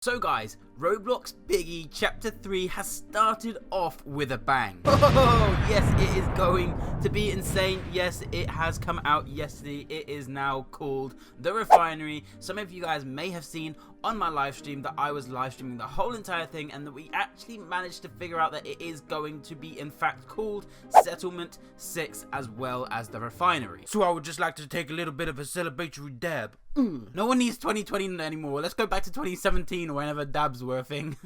So guys, Roblox Piggy Chapter 3 has started off with a bang. Oh yes, it is going to be insane. Yes, it has come out yesterday. It is now called The Refinery. Some of you guys may have seen on my live stream that I was live streaming the whole entire thing and that we actually managed to figure out that it is going to be in fact called Settlement 6 as well as The Refinery. So I would just like to take a little bit of a celebratory dab. No one needs 2020 anymore. Let's go back to 2017 or whenever dabs were a thing.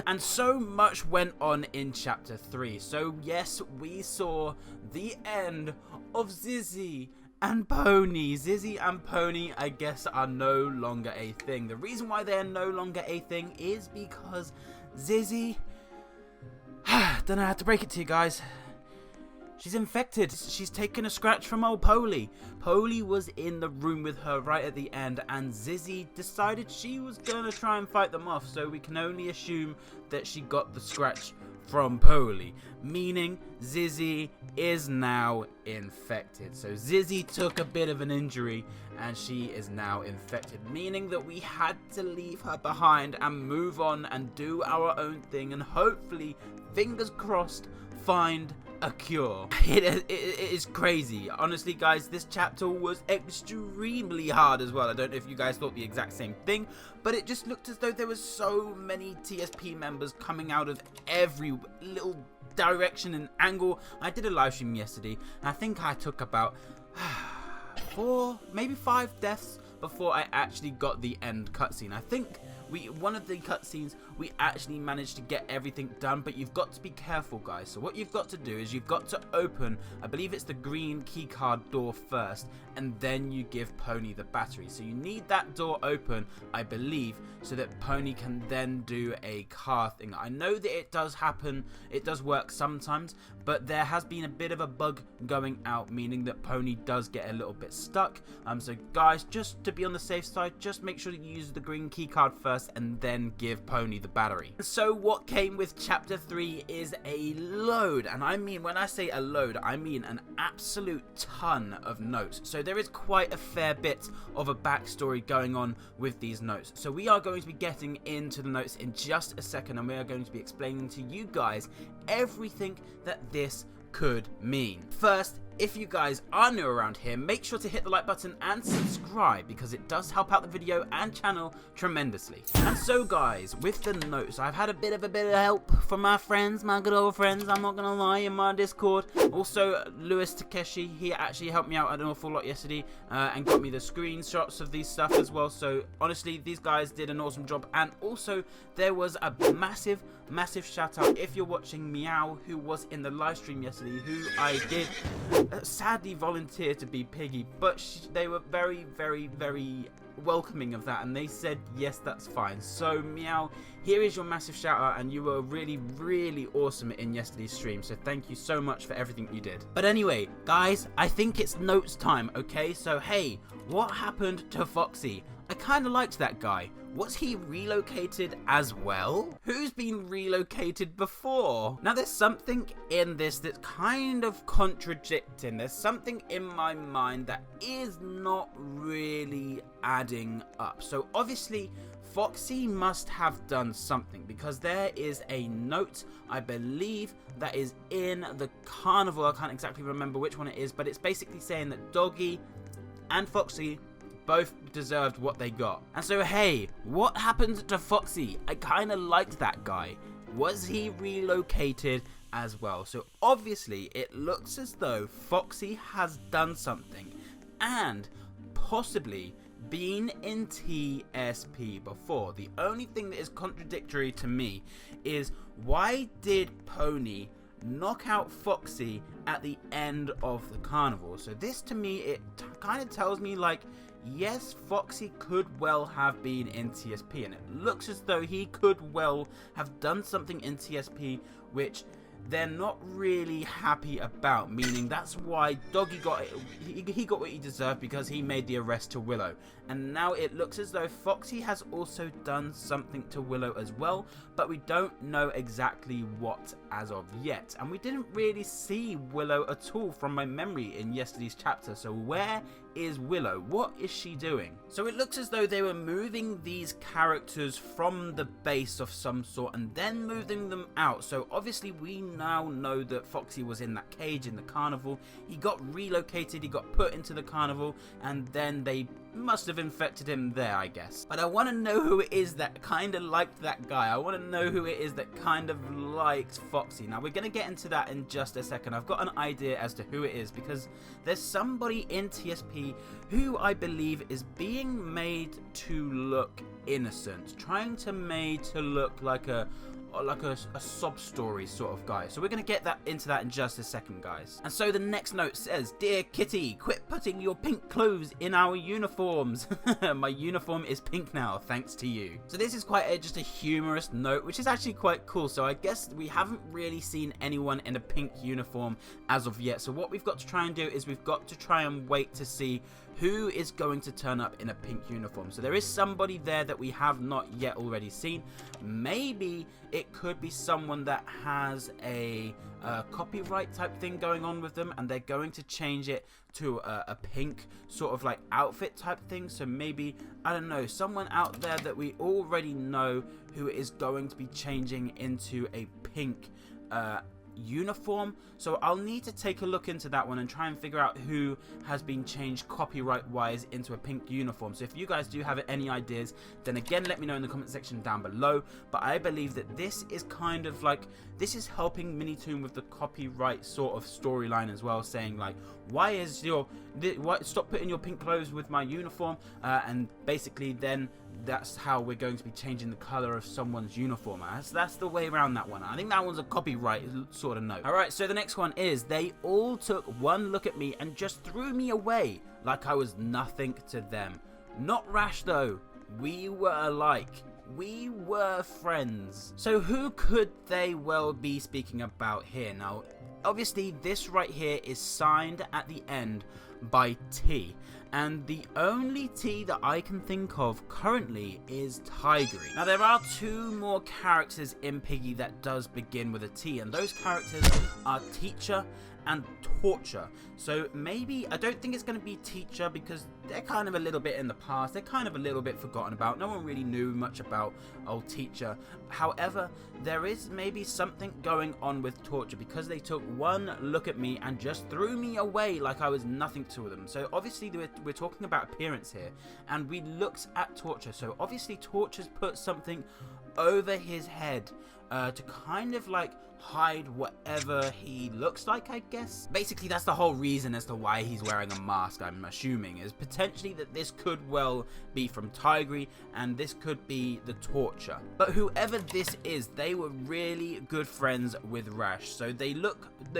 And so much went on in chapter 3. So yes, we saw the end of Zizzy and Pony. Zizzy and Pony, I guess, are no longer a thing. The reason why they are no longer a thing is because Zizzy, don't know how to break it to you guys, she's infected. She's taken a scratch from old Polly. Polly was in the room with her right at the end, and Zizzy decided she was gonna try and fight them off, so we can only assume that she got the scratch from Polly, meaning Zizzy is now infected. So Zizzy took a bit of an injury and she is now infected, meaning that we had to leave her behind and move on and do our own thing and hopefully, fingers crossed, find a cure. It is crazy. Honestly guys, this chapter was extremely hard as well. I don't know if you guys thought the exact same thing, but it just looked as though there was so many TSP members coming out of every little direction and angle. I did a live stream yesterday and I think I took about 4, maybe 5 deaths before I actually got the end cutscene. I think one of the cutscenes we actually managed to get everything done, but you've got to be careful guys. So what you've got to do is you've got to open, I believe it's the green keycard door first, and then you give Pony the battery. So you need that door open, I believe, so that Pony can then do a car thing. I know that it does happen, it does work sometimes, but there has been a bit of a bug going out, meaning that Pony does get a little bit stuck. So guys, just to be on the safe side, just make sure that you use the green keycard first and then give Pony the battery. So what came with chapter 3 is a load, and I mean, when I say a load, I mean an absolute ton of notes. So there is quite a fair bit of a backstory going on with these notes. So we are going to be getting into the notes in just a second, and we are going to be explaining to you guys everything that this could mean. First, if you guys are new around here, make sure to hit the like button and subscribe because it does help out the video and channel tremendously. And so guys, with the notes, I've had a bit of help from my friends, my good old friends, I'm not gonna lie, in my Discord. Also, Lewis Takeshi, he actually helped me out an awful lot yesterday and got me the screenshots of these stuff as well. So honestly, these guys did an awesome job. And also, there was a massive shout out if you're watching Meow, who was in the live stream yesterday, who I did sadly volunteer to be Piggy, but they were very welcoming of that, and they said yes, that's fine. So Meow, here is your massive shout out, and you were really awesome in yesterday's stream, so thank you so much for everything you did. But anyway guys, I think it's notes time. Okay, so hey, what happened to Foxy? I kind of liked that guy. Was he relocated as well? Who's been relocated before? Now there's something in this that's kind of contradicting. There's something in my mind that is not really adding up. So obviously Foxy must have done something, because there is a note, I believe, that is in the carnival. I can't exactly remember which one it is, but it's basically saying that Doggy and Foxy both deserved what they got. And so hey, what happened to Foxy? I kind of liked that guy. Was he relocated as well? So obviously it looks as though Foxy has done something and possibly been in TSP before. The only thing that is contradictory to me is, why did Pony knock out Foxy at the end of the carnival? So this to me, it kind of tells me like, yes, Foxy could well have been in TSP, and it looks as though he could well have done something in TSP which they're not really happy about, meaning that's why Doggy got it. He got what he deserved because he made the arrest to Willow, and now it looks as though Foxy has also done something to Willow as well, but we don't know exactly what as of yet. And we didn't really see Willow at all from my memory in yesterday's chapter. So where is Willow? What is she doing? So it looks as though they were moving these characters from the base of some sort and then moving them out. So obviously we now know that Foxy was in that cage in the carnival. He got relocated, he got put into the carnival, and then they must have infected him there, I guess. But I want to know who it is that kind of liked that guy. I want to know who it is that kind of liked Foxy. Now we're going to get into that in just a second. I've got an idea as to who it is, because there's somebody in TSP who I believe is being made to look innocent, trying to made to look like a sob story sort of guy. So we're going to get into that in just a second, guys. And so the next note says, "Dear Kitty, quit putting your pink clothes in our uniforms." My uniform is pink now, thanks to you. So this is quite just a humorous note, which is actually quite cool. So I guess we haven't really seen anyone in a pink uniform as of yet. So what we've got to try and do is we've got to try and wait to see who is going to turn up in a pink uniform. So there is somebody there that we have not yet already seen. Maybe it could be someone that has a copyright type thing going on with them, and they're going to change it to a pink sort of like outfit type thing. So maybe, I don't know, someone out there that we already know who is going to be changing into a pink uniform. So I'll need to take a look into that one and try and figure out who has been changed copyright wise into a pink uniform. So if you guys do have any ideas, then again let me know in the comment section down below. But I believe that this is kind of like, this is helping Minitoon with the copyright sort of storyline as well, saying like, stop putting your pink clothes with my uniform, and basically then that's how we're going to be changing the color of someone's uniform. That's the way around that one. I think that one's a copyright sort of note. Alright, so the next one is, "They all took one look at me and just threw me away like I was nothing to them. Not Rash though. We were alike. We were friends." So who could they well be speaking about here? Now, obviously this right here is signed at the end by T, and the only T that I can think of currently is Tigry. Now there are two more characters in Piggy that does begin with a T, and those characters are Teacher and Torture. So maybe, I don't think it's going to be Teacher because they're kind of a little bit in the past. They're kind of a little bit forgotten about. No one really knew much about old Teacher. However, there is maybe something going on with Torture, because they took one look at me and just threw me away like I was nothing to them. So obviously we're talking about appearance here, and we looked at Torture. So obviously Torture's put something over his head to kind of like hide whatever he looks like, I guess. Basically that's the whole reason as to why he's wearing a mask, I'm assuming, is potentially that this could well be from Tigry and this could be the Torture. But whoever this is, they were really good friends with Rash. So they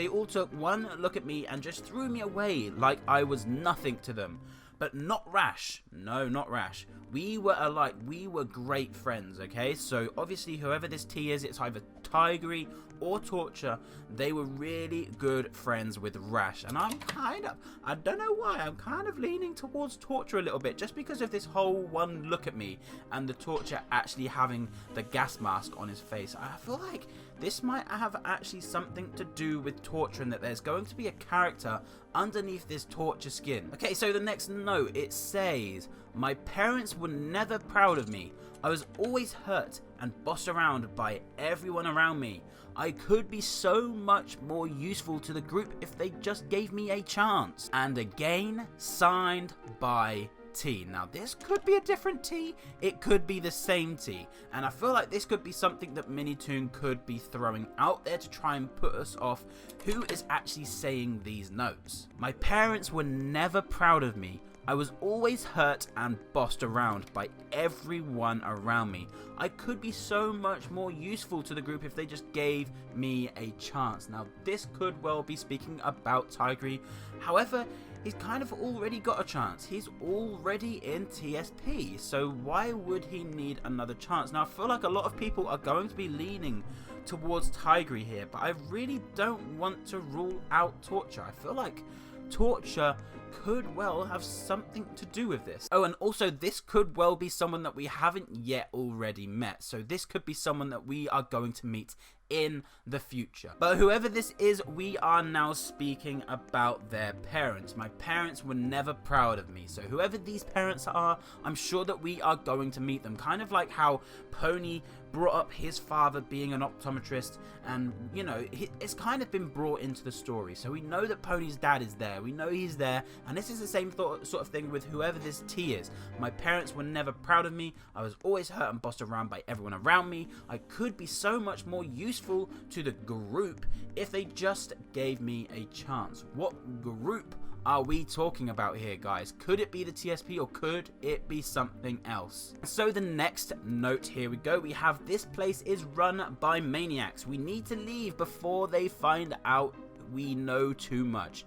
all took one look at me and just threw me away like I was nothing to them. But not Rash. No, not Rash. We were alike. We were great friends, okay? So obviously whoever this T is, it's either Tigry or Torture. They were really good friends with Rash. And I'm kind of, I don't know why, I'm kind of leaning towards Torture a little bit, just because of this whole one look at me and the Torture actually having the gas mask on his face. I feel like this might have actually something to do with Torture, and that there's going to be a character underneath this Torture skin. Okay, so the next note, it says, "My parents were never proud of me. I was always hurt and bossed around by everyone around me. I could be so much more useful to the group if they just gave me a chance." And again, signed by T. Now this could be a different T, it could be the same T, and I feel like this could be something that Minitoon could be throwing out there to try and put us off who is actually saying these notes. "My parents were never proud of me. I was always hurt and bossed around by everyone around me. I could be so much more useful to the group if they just gave me a chance." Now this could well be speaking about Tigry. However, he's kind of already got a chance. He's already in TSP, so why would he need another chance? Now I feel like a lot of people are going to be leaning towards Tigry here, but I really don't want to rule out Torture. I feel like Torture could well have something to do with this. Oh, and also this could well be someone that we haven't yet already met. So this could be someone that we are going to meet in the future. But whoever this is, we are now speaking about their parents. My parents were never proud of me. So whoever these parents are, I'm sure that we are going to meet them. Kind of like how Pony brought up his father being an optometrist, and you know, it's kind of been brought into the story. So we know that Pony's dad is there, we know he's there, and this is the same sort of thing with whoever this T is. My parents were never proud of me. I was always hurt and bossed around by everyone around me. I could be so much more useful to the group if they just gave me a chance. What group are we talking about here, guys? Could it be the TSP or could it be something else? So the next note, here we go. We have this place is run by maniacs. We need to leave before they find out we know too much.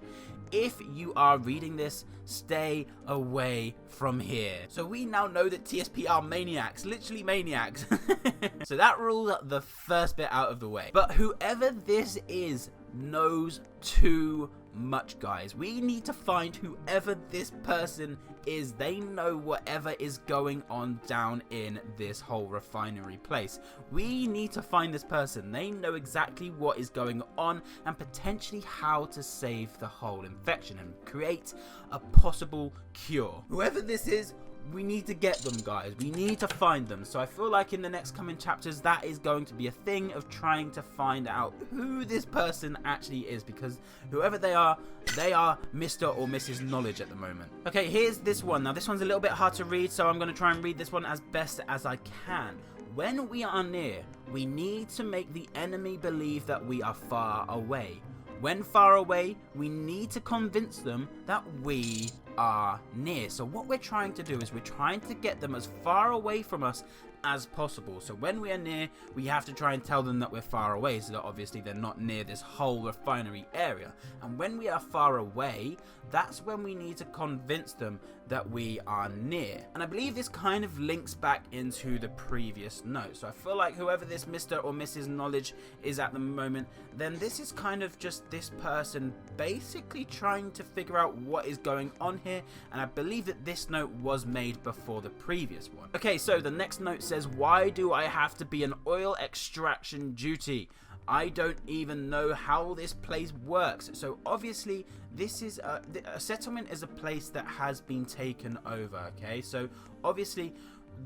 If you are reading this, stay away from here. So we now know that TSP are maniacs, literally maniacs. So that rules the first bit out of the way. But whoever this is knows too much, guys. We need to find whoever this person is. They know whatever is going on down in this whole refinery place. We need to find this person. They know exactly what is going on and potentially how to save the whole infection and create a possible cure. Whoever this is, we need to get them, guys. We need to find them. So I feel like in the next coming chapters, that is going to be a thing of trying to find out who this person actually is, because whoever they are Mr. or Mrs. Knowledge at the moment. Okay, here's this one. Now this one's a little bit hard to read, so I'm going to try and read this one as best as I can. When we are near, we need to make the enemy believe that we are far away. When far away, we need to convince them that we are near. So what we're trying to do is we're trying to get them as far away from us as possible. So when we are near, we have to try and tell them that we're far away, so that obviously they're not near this whole refinery area. And when we are far away, that's when we need to convince them that we are near. And I believe this kind of links back into the previous note. So I feel like whoever this Mr. or Mrs. Knowledge is at the moment, then this is kind of just this person basically trying to figure out what is going on here. And I believe that this note was made before the previous one. Okay, so the next note says, why do I have to be an oil extraction duty? I don't even know how this place works. So obviously this is a settlement is a place that has been taken over. Okay, so obviously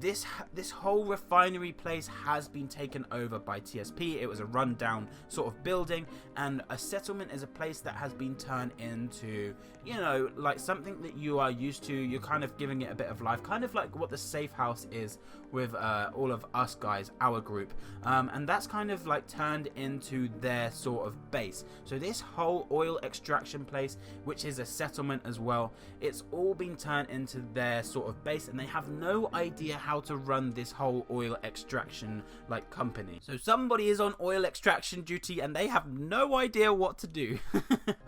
this whole refinery place has been taken over by TSP. It was a rundown sort of building, and a settlement is a place that has been turned into, you know, like something that you are used to. You're kind of giving it a bit of life, kind of like what the safe house is with all of us guys, our group, and that's kind of like turned into their sort of base. So this whole oil extraction place, which is a settlement as well, it's all been turned into their sort of base, and they have no idea how to run this whole oil extraction like company. So somebody is on oil extraction duty and they have no idea what to do.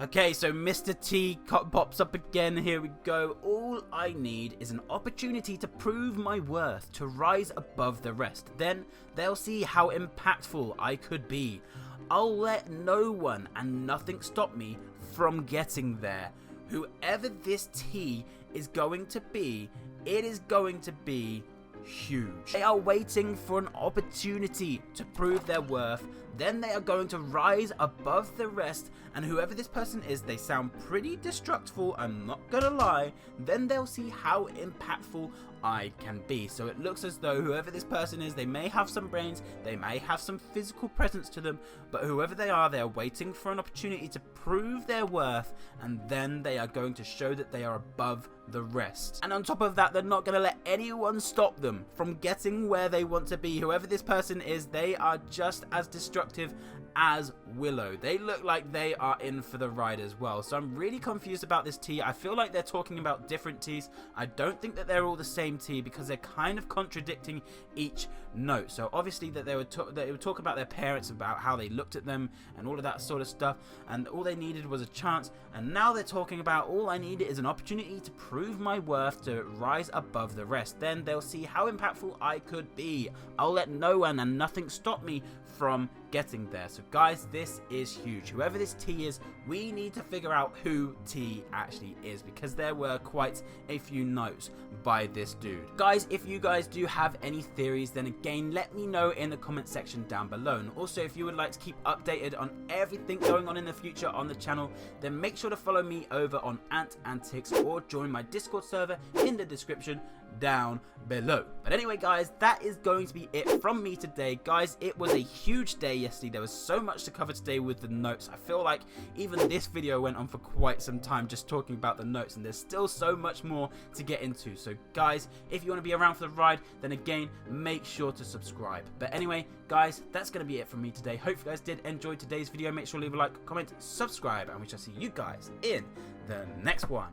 Okay, so Mr. T pops up again. Here we go. All I need is an opportunity to prove my worth, to rise above the rest. Then they'll see how impactful I could be. I'll let no one and nothing stop me from getting there. Whoever this T is going to be, it is going to be huge. They are waiting for an opportunity to prove their worth. Then they are going to rise above the rest, and whoever this person is, they sound pretty destructive, I'm not gonna lie. Then they'll see how impactful I can be. So it looks as though whoever this person is, they may have some brains, they may have some physical presence to them, but whoever they are, they're waiting for an opportunity to prove their worth, and then they are going to show that they are above the rest. And on top of that, they're not going to let anyone stop them from getting where they want to be. Whoever this person is, they are just as destructive as Willow. They look like they are in for the ride as well. So I'm really confused about this T. I feel like they're talking about different Ts. I don't think that they're all the same T, because they're kind of contradicting each note. So obviously that they would talk about their parents, about how they looked at them and all of that sort of stuff, and all they needed was a chance. And now they're talking about all I needed is an opportunity to prove my worth, to rise above the rest. Then they'll see how impactful I could be. I'll let no one and nothing stop me from getting there. So guys, this is huge. Whoever this T is, we need to figure out who T actually is, because there were quite a few notes. by this dude. Guys, if you guys do have any theories, then again, let me know in the comment section down below. And also, if you would like to keep updated on everything going on in the future on the channel, then make sure to follow me over on Hide&Seek or join my Discord server in the description down below. But anyway, guys, that is going to be it from me today. Guys, it was a huge day yesterday. There was so much to cover today with the notes. I feel like even this video went on for quite some time just talking about the notes, and there's still so much more to get into. So guys, if you want to be around for the ride, then again, make sure to subscribe. But anyway, guys, that's going to be it from me today. Hope you guys did enjoy today's video. Make sure to leave a like, comment, subscribe, and we shall see you guys in the next one.